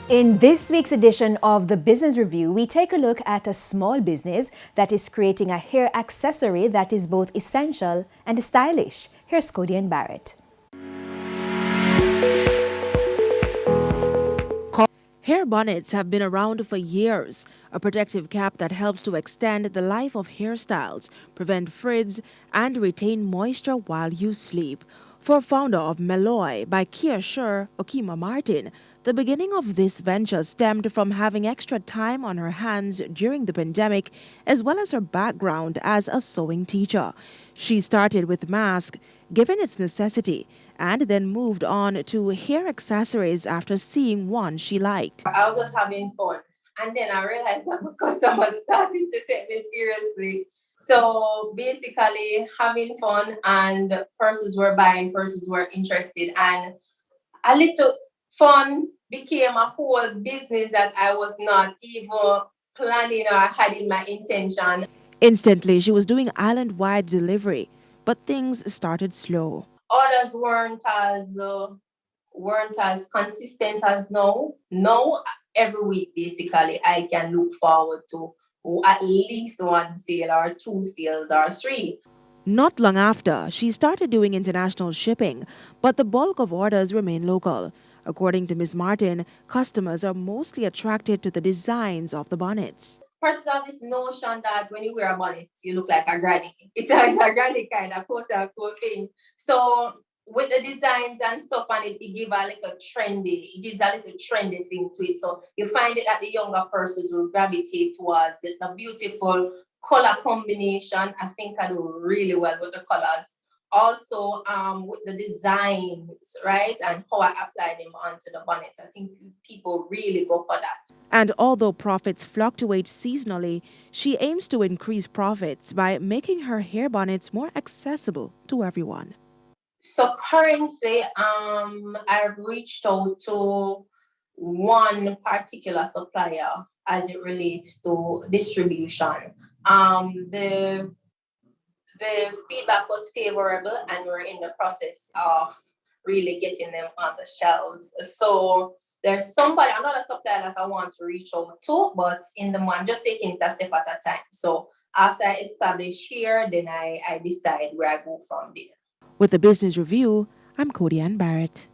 In this week's edition of the Business Review, we take a look at a small business that is creating a hair accessory that is both essential and stylish. Here's Cody and Barrett. Hair bonnets have been around for years, a protective cap that helps to extend the life of hairstyles, prevent frizz, and retain moisture while you sleep. For founder of Melloy by Kiasher, Okima Martin, the beginning of this venture stemmed from having extra time on her hands during the pandemic, as well as her background as a sewing teacher. She started with masks, given its necessity, and then moved on to hair accessories after seeing one she liked. I was just having fun. And then I realized that my customers started to take me seriously. So basically, having fun and persons were buying, persons were interested, and a little fun became a whole business that I was not even planning or had in my intention. Instantly, she was doing island wide delivery, but things started slow. Orders weren't as consistent as now. Now, every week, basically, I can look forward to at least one sale or two sales or three. Not long after, she started doing international shipping, but the bulk of orders remain local. According to Ms. Martin, customers are mostly attracted to the designs of the bonnets. Persons have this notion that when you wear a bonnet, you look like a granny. It's a granny kind of quote unquote thing. So with the designs and stuff on it, it gives a little trendy thing to it. So you find it that the younger persons will gravitate towards it. The beautiful color combination, I think I do really well with the colors. Also, with the designs, right, and how I apply them onto the bonnets, I think people really go for that. And although profits fluctuate seasonally, she aims to increase profits by making her hair bonnets more accessible to everyone. So currently, I've reached out to one particular supplier as it relates to distribution. The feedback was favorable, and we're in the process of really getting them on the shelves. So there's another supplier that I want to reach out to, but in the month, just taking it a step at a time. So after I establish here, then I decide where I go from there. With the Business Review, I'm Cody Ann Barrett.